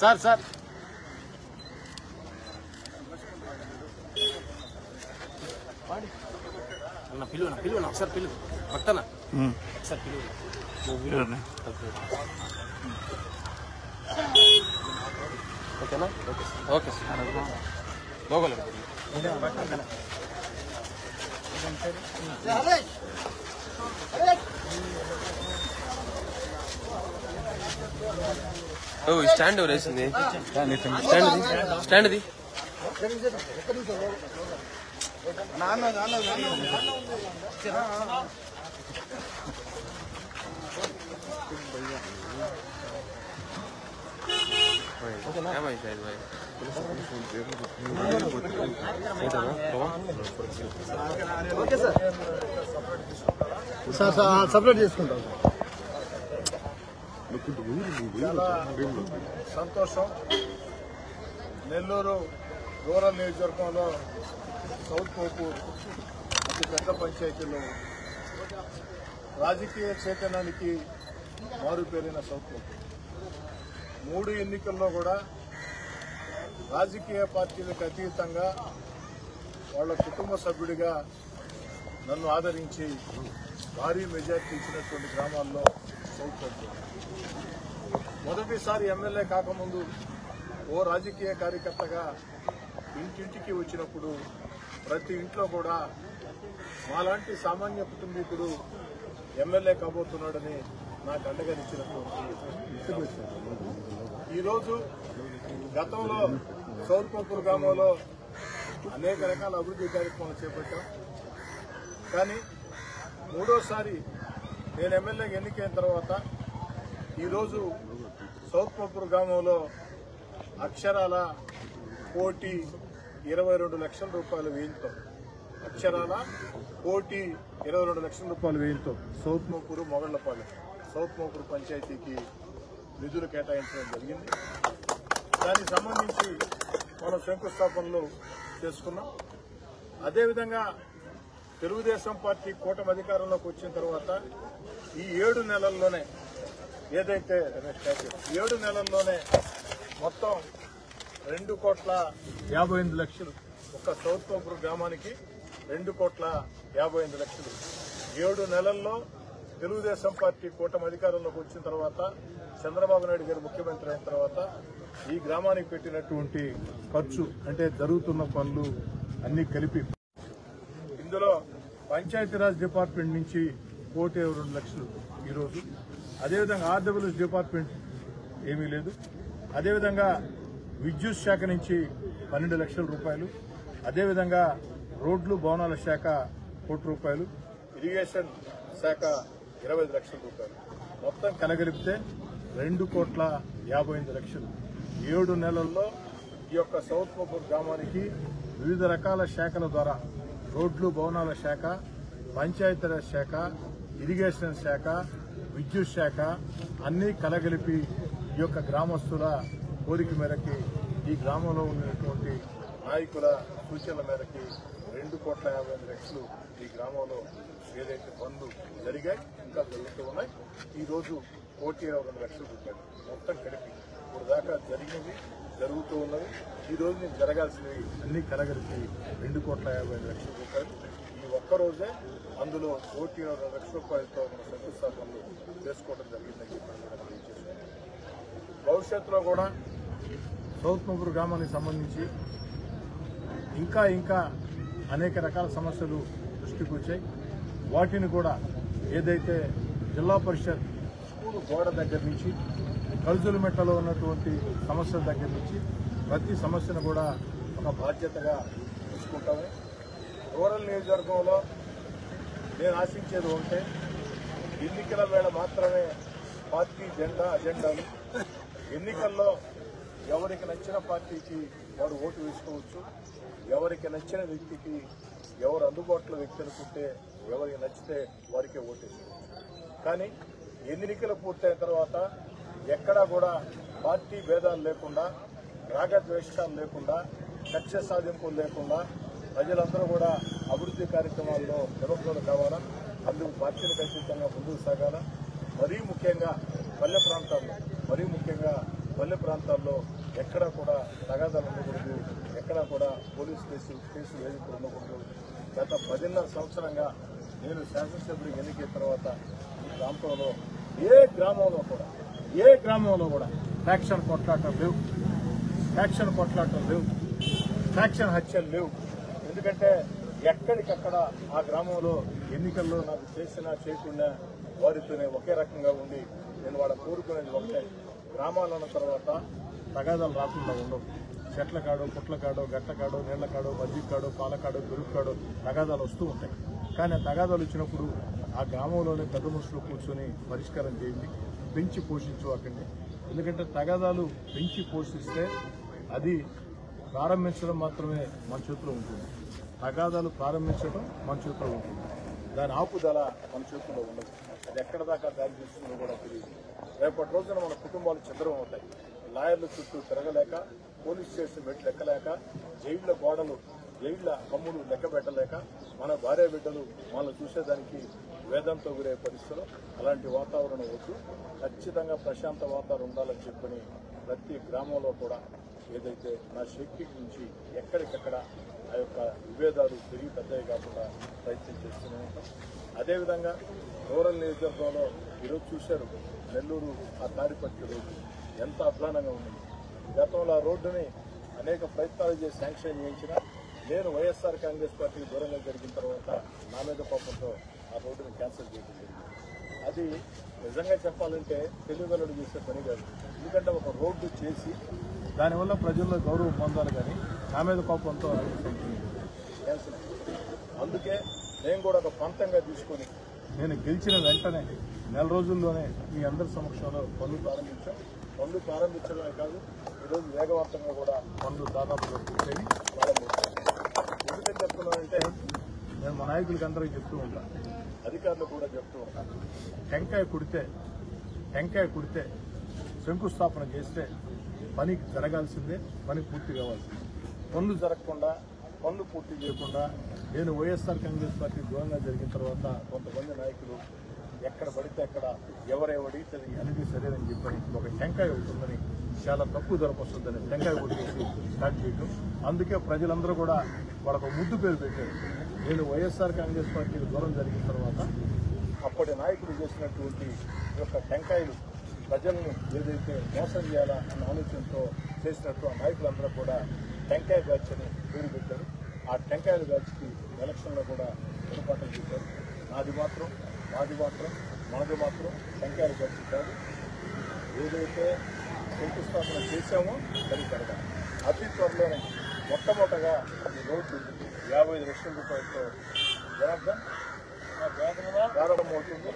Sir sir పిలువనా ఒకసారి పిలువు పక్కన ఒకసారి పిలువు ఓకేనా ఓకే సార్ లోగోలు స్టాండ్ వేసింది స్టాండ్ది సపరేట్ చేసుకుంటాం. చాలా సంతోషం. నెల్లూరు రూరల్ నియోజకవర్గంలో సౌత్ పోపూర్ అతి పెద్ద పంచాయతీలో రాజకీయ చైతన్యానికి మారుపేరిన సౌత్ పోపూర్ 3 ఎన్నికల్లో కూడా రాజకీయ పార్టీలకు అతీతంగా వాళ్ళ కుటుంబ సభ్యుడిగా నన్ను ఆదరించి భారీ మెజార్టీ ఇచ్చినటువంటి గ్రామాల్లో సౌత్ పోపూర్. మొదటిసారి ఎమ్మెల్యే కాకముందు ఓ రాజకీయ కార్యకర్తగా ఇంటింటికి వచ్చినప్పుడు ప్రతి ఇంట్లో కూడా మాలాంటి సామాన్య కుటుంబీకుడు ఎమ్మెల్యే కాబోతున్నాడని నాకు అండగా నిచ్చినటువంటి ఈరోజు గతంలో సౌత్ పోపూర్ గ్రామంలో అనేక రకాల అభివృద్ధి కార్యక్రమాలు చేపట్టాం. కానీ మూడోసారి నేను ఎమ్మెల్యేగా ఎన్నికైన తర్వాత ఈరోజు సౌత్ పోపూర్ గ్రామంలో అక్షరాల 1,22,00,000 వ్యయంతో అక్షరాల 1,22,00,000 వ్యయంతో సౌత్ పోపూరు మొగళ్లపాలెం సౌత్ పోపూర్ పంచాయతీకి నిధులు కేటాయించడం జరిగింది. దానికి సంబంధించి మనం శంకుస్థాపనలు చేసుకున్నాం. అదేవిధంగా తెలుగుదేశం పార్టీ కూటమి అధికారంలోకి వచ్చిన తర్వాత ఈ 7 నెలల్లోనే ఏదైతే 7 నెలల్లోనే మొత్తం 2,58,00,000 ఒక్క సౌత్ పోపూర్ గ్రామానికి 2,55,00,000 7 నెలల్లో తెలుగుదేశం పార్టీ కూటమి అధికారంలోకి వచ్చిన తర్వాత చంద్రబాబు నాయుడు గారు ముఖ్యమంత్రి అయిన తర్వాత ఈ గ్రామానికి పెట్టినటువంటి ఖర్చు అంటే జరుగుతున్న పనులు అన్ని కలిపి ఇందులో పంచాయతీరాజ్ డిపార్ట్మెంట్ నుంచి 1,22,00,000 ఈరోజు. అదేవిధంగా ఆర్డబ్ల్యూఎస్ డిపార్ట్మెంట్ ఏమీ లేదు. అదేవిధంగా విద్యుత్ శాఖ నుంచి 12 లక్షల రూపాయలు, అదేవిధంగా రోడ్లు భవనాల శాఖ 1 కోటి రూపాయలు, ఇరిగేషన్ శాఖ 25 లక్షల రూపాయలు, మొత్తం కలగలిపితే 2,58,00,000. 7 నెలల్లో ఈ యొక్క సౌత్ పోపూర్ గ్రామానికి వివిధ రకాల శాఖల ద్వారా రోడ్లు భవనాల శాఖ, పంచాయతీరాజ్ శాఖ, ఇరిగేషన్ శాఖ, విద్యుత్ శాఖ అన్నీ కలగలిపి ఈ యొక్క గ్రామస్తుల కోరిక మేరకి ఈ గ్రామంలో ఉన్నటువంటి నాయకుల సూచనల మేరకి 2,55,00,000 ఈ గ్రామంలో ఏదైతే పనులు జరిగాయి ఇంకా జరుగుతూ ఉన్నాయి. ఈరోజు 1,22,00,000 రూపాయలు మొత్తం కలిపి ఇప్పుడు దాకా జరిగినవి జరుగుతూ ఉన్నవి. ఈ రోజు నేను జరగాల్సినవి అన్ని కలగలిపి 2,50,00,000 రూపాయలు ఈ ఒక్కరోజే అందులో 1,20,00,000 రూపాయలతో మన శంకుస్థాపనలు చేసుకోవడం జరిగిందని చెప్పి తెలియజేస్తున్నాను. భవిష్యత్తులో కూడా సౌత్ పోపూర్ గ్రామానికి సంబంధించి ఇంకా అనేక రకాల సమస్యలు దృష్టికి వచ్చాయి. వాటిని కూడా ఏదైతే జిల్లా పరిషత్ స్కూల్ గోడ దగ్గర నుంచి కల్జులమెట్టలో ఉన్నటువంటి సమస్యల దగ్గర నుంచి ప్రతి సమస్యను కూడా ఒక బాధ్యతగా తీసుకుంటాము. రూరల్ నియోజకవర్గంలో నేను ఆశించేది ఉంటే ఎన్నికల వేళ మాత్రమే పార్టీ అజెండాలు ఎన్నికల్లో ఎవరికి నచ్చిన పార్టీకి వారు ఓటు వేసుకోవచ్చు. ఎవరికి నచ్చిన వ్యక్తికి ఎవరు అందుబాటులో వ్యక్తి అనుకుంటే ఎవరికి నచ్చితే వారికే ఓటు వేసుకోవచ్చు. కానీ ఎన్నికలు పూర్తయిన తర్వాత ఎక్కడా కూడా పార్టీ భేదాలు లేకుండా రాగద్వేషాలు లేకుండా కక్ష సాధింపులు లేకుండా ప్రజలందరూ కూడా అభివృద్ధి కార్యక్రమాల్లో నిరంతరం కావాలా, అందుకు పార్టీలకు అతీతంగా ముందుకు సాగాల. మరీ ముఖ్యంగా పల్లె ప్రాంతాల్లో ఎక్కడా కూడా తగాదాలు ఉండకూడదు, ఎక్కడా కూడా పోలీస్ కేసు వేధింపులు ఉండకూడదు. గత 10.5 సంవత్సరంగా నేను శాసనసభ్యుడికి ఎన్నికైన తర్వాత ఈ ప్రాంతంలో ఏ గ్రామంలో కూడా ఫ్యాక్షన్ కొట్లాటలు లేవు, ఫ్యాక్షన్ హత్యలు లేవు. ఎందుకంటే ఎక్కడికక్కడ ఆ గ్రామంలో ఎన్నికల్లో నాకు చేసినా చేయకుండా వారితోనే ఒకే రకంగా ఉండి నేను వాళ్ళ కోరుకునేది ఒకటే, గ్రామాలన్న తర్వాత తగాదాలు రాకుండా ఉండవు. చెట్ల కాడో, పుట్ల కాడో, గట్ల కాడో, నీళ్ల కాడో, మజ్జిగ కాడో, పాల కాడో, పెరుగు కాడో తగాదాలు వస్తూ ఉంటాయి. కానీ ఆ తగాదాలు వచ్చినప్పుడు ఆ గ్రామంలోనే పెద్ద మనుషులు కూర్చొని పరిష్కారం చేయండి, పెంచి పోషించువాకండి. ఎందుకంటే తగాదాలు పెంచి పోషిస్తే అది ప్రారంభించడం మాత్రమే మన చేతిలో ఉంటుంది, తగాదాలు ప్రారంభించడం మన చేతిలో ఉంటుంది, దాని ఆపుదల మన చేతుల్లో ఉండదు. అది ఎక్కడ దాకా దారి తీస్తుందో కూడా తెలియదు. రేపటి రోజున మన కుటుంబాలు ఛిద్రం అవుతాయి. లాయర్ల చుట్టూ తిరగలేక, పోలీస్ స్టేషన్ మెట్లు ఎక్కలేక, జైళ్ల గోడలు, జైళ్ల కమ్ములు లెక్క పెట్టలేక, మన భార్య బిడ్డలు మనల్ని చూసేదానికి వేదంతో గురే పరిస్థితులు. అలాంటి వాతావరణం వద్దు, ఖచ్చితంగా ప్రశాంత వాతావరణం ఉండాలని చెప్పని ప్రతి గ్రామంలో కూడా ఏదైతే నా శక్తి నుంచి ఎక్కడికెక్కడ ఆ యొక్క విభేదాలు పెరిగి పెద్దవి కాకుండా ప్రయత్నం చేస్తూనే ఉంటాం. అదేవిధంగా రూరల్ నియోజకవర్గంలో ఈరోజు చూశారు, నెల్లూరు ఆ తాడిపత్రి రోడ్డు ఎంత అధ్వానంగా ఉంది. గతంలో ఆ రోడ్డుని అనేక ప్రయత్నాలు చేసి శాంక్షన్ చేయించిన నేను వైఎస్ఆర్ కాంగ్రెస్ పార్టీకి దూరంగా జరిగిన తర్వాత నా మీద కోపంతో ఆ రోడ్డుని క్యాన్సిల్ చేయడం జరిగింది. అది నిజంగా చెప్పాలంటే తెలుగుగలడు చేసే పని కాదు. ఎందుకంటే ఒక రోడ్డు చేసి దానివల్ల ప్రజల్లో గౌరవం పొందాలి, కానీ నా మీద కోపంతో క్యాన్సిల్. అందుకే నేను కూడా ఒక పంతంగా తీసుకొని నేను గెలిచిన వెంటనే 4 రోజుల్లోనే మీ అందరి సమక్షంలో పనులు ప్రారంభించాం. పనులు ప్రారంభించడమే కాదు, ఈరోజు వేగవంతంగా కూడా పనులు దాదాపుగా పూర్తయి ప్రారంభించాం. ఎందుకని చెప్తున్నానంటే నేను మా నాయకులకి అందరికీ చెప్తూ ఉంటాను, అధికారులు కూడా చెప్తూ ఉంటాను, టెంకాయ కుడితే శంకుస్థాపన చేస్తే పని జరగాల్సిందే, పని పూర్తి కావాల్సిందే. పనులు జరగకుండా, పనులు పూర్తి చేయకుండా నేను వైఎస్ఆర్ కాంగ్రెస్ పార్టీ దూరంగా జరిగిన తర్వాత కొంతమంది నాయకులు ఎక్కడ పడితే అక్కడ ఎవరెవడితే అనేది సరేనని చెప్పని ఒక టెంకాయ అవుతుందని, చాలా తక్కువ ధరకు వస్తుందని టెంకాయ కొట్టేసి స్టార్ట్ చేయడం. అందుకే ప్రజలందరూ కూడా వాళ్ళకు ముద్దు పేరు పెట్టారు. నేను వైఎస్ఆర్ కాంగ్రెస్ పార్టీకి దూరం జరిగిన తర్వాత అప్పటి నాయకులు చేసినటువంటి ఈ యొక్క టెంకాయలు ప్రజలను ఏదైతే మోసం చేయాలా అన్న ఆలోచనతో చేసినట్టు ఆ నాయకులందరూ కూడా టెంకాయ బ్యాచ్ అని పేరు పెట్టారు. ఆ టెంకాయల బ్యాచ్కి ఎలక్షన్లో కూడా పొరపాటు చేశారు. మనది మాత్రం టెంకాయల బ్యాచ్ కాదు. ఏదైతే శంకుస్థాపన చేశామో అది జరగాలి. అతి త్వరలోనే మొట్టమొదటగా ఈ రోడ్డు 55 లక్షల రూపాయలతో ప్రారంభమవుతుంది.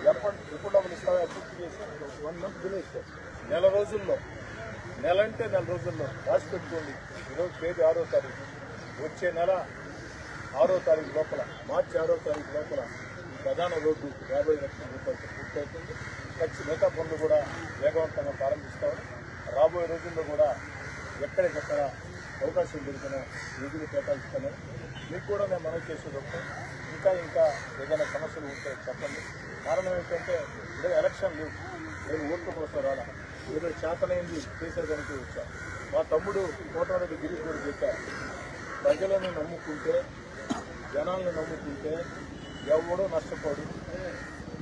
ఎప్పుడు డబ్బులు ఇస్తామో పూర్తి చేసి 1 మంత్ డిలే ఇస్తారు. నెల రోజుల్లో రాసి పెట్టుకోండి. ఈరోజు తేదీ 6వ తారీఖు, వచ్చే నెల 6వ తారీఖు లోపల, మార్చి 6వ తారీఖు లోపల ఈ ప్రధాన రోడ్డు 50 లక్షల రూపాయలతో పూర్తవుతుంది. మిగతా పనులు కూడా వేగవంతంగా ప్రారంభిస్తామని, రాబోయే రోజుల్లో కూడా ఎక్కడికెక్కడ అవకాశం దొరికిన నిధులు కేటాయిస్తామని మీకు కూడా నేను మనవి చేసేది ఒకటి. ఇంకా ఏదైనా సమస్యలు ఉంటే చెప్పండి. కారణం ఏంటంటే ఇదే ఎలక్షన్ లేవు, నేను ఓట్ల కోసం రాలా, ఏదో చేతనైంది చేసేదానికి వచ్చా. మా తమ్ముడు కోటారెడ్డి గిరీష్ కూడా చెప్పారు, ప్రజలను నమ్ముకుంటే, జనాలను నమ్ముకుంటే ఎవడో నష్టపోడు.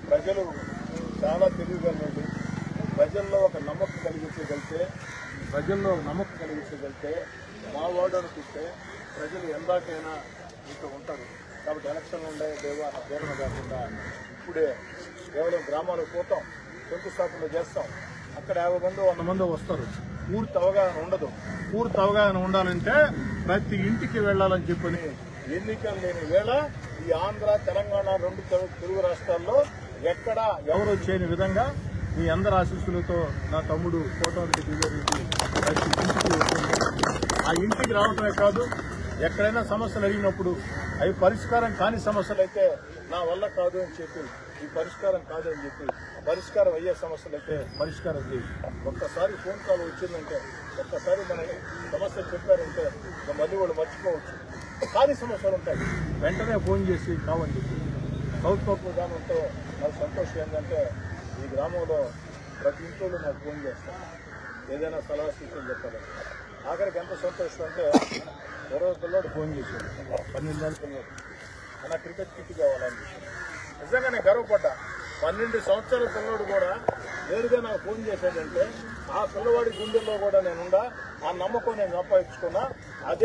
ప్రజలు చాలా తెలియగలరు. ప్రజల్లో ఒక నమ్మకం కలిగించగలిగితే మా వాడు అనుకుంటే ప్రజలు ఎందాకైనా మీతో ఉంటారు. కాబట్టి ఎలక్షన్లు ఉండే దేవా నా ప్రేరణ కాకుండా ఇప్పుడే కేవలం గ్రామాలకు పోతాం, శంకుస్థాపన చేస్తాం, అక్కడ 50 మంది 100 మంది వస్తారు. పూర్తి అవగాహన ఉండాలంటే ప్రతి ఇంటికి వెళ్లాలని చెప్పని ఎన్నికలు లేని వేళ ఈ ఆంధ్ర, తెలంగాణ 2 తెలుగు రాష్ట్రాల్లో ఎక్కడ ఎవరు చేయని విధంగా మీ అందరి ఆశీస్సులతో నా తమ్ముడు కోటారెడ్డి గిరిజారెడ్డి ప్రతి ఇంటికి వస్తుంది. ఆ ఇంటికి రావటమే కాదు, ఎక్కడైనా సమస్యలు అడిగినప్పుడు అవి పరిష్కారం కాని సమస్యలు అయితే నా వల్ల కాదు అని చెప్పి ఈ పరిష్కారం కాదని చెప్పి పరిష్కారం అయ్యే సమస్యలైతే పరిష్కారం చేయి. ఒక్కసారి ఫోన్ కాల్ వచ్చిందంటే, ఒక్కసారి మన సమస్యలు చెప్పారంటే మళ్ళీ వాళ్ళు మర్చిపోవచ్చు. కానీ సమస్యలు ఉంటాయి, వెంటనే ఫోన్ చేసి కావని చెప్పి. సౌత్ పప్పు గ్రామంతో నాకు సంతోషం ఏంటంటే ఈ గ్రామంలో ప్రతి ఇంట్లో నాకు ఫోన్ చేస్తాను ఏదైనా సలహా సూచనలు చెప్పాలి. ఆఖరికి ఎంత సంతోషం అంటే 20 పిల్లడు ఫోన్ చేశాడు, 12 ఏళ్ళ పిల్లడు, అన్న క్రికెట్ కిట్ కావాలని చెప్పి. నిజంగా నేను గర్వపడ్డా. 12 సంవత్సరాల పిల్లడు కూడా నేరుగా నాకు ఫోన్ చేశాడంటే ఆ పిల్లవాడి గుండెల్లో కూడా నేనుండా, ఆ నమ్మకం నేను సంపాదించుకున్నా. అదే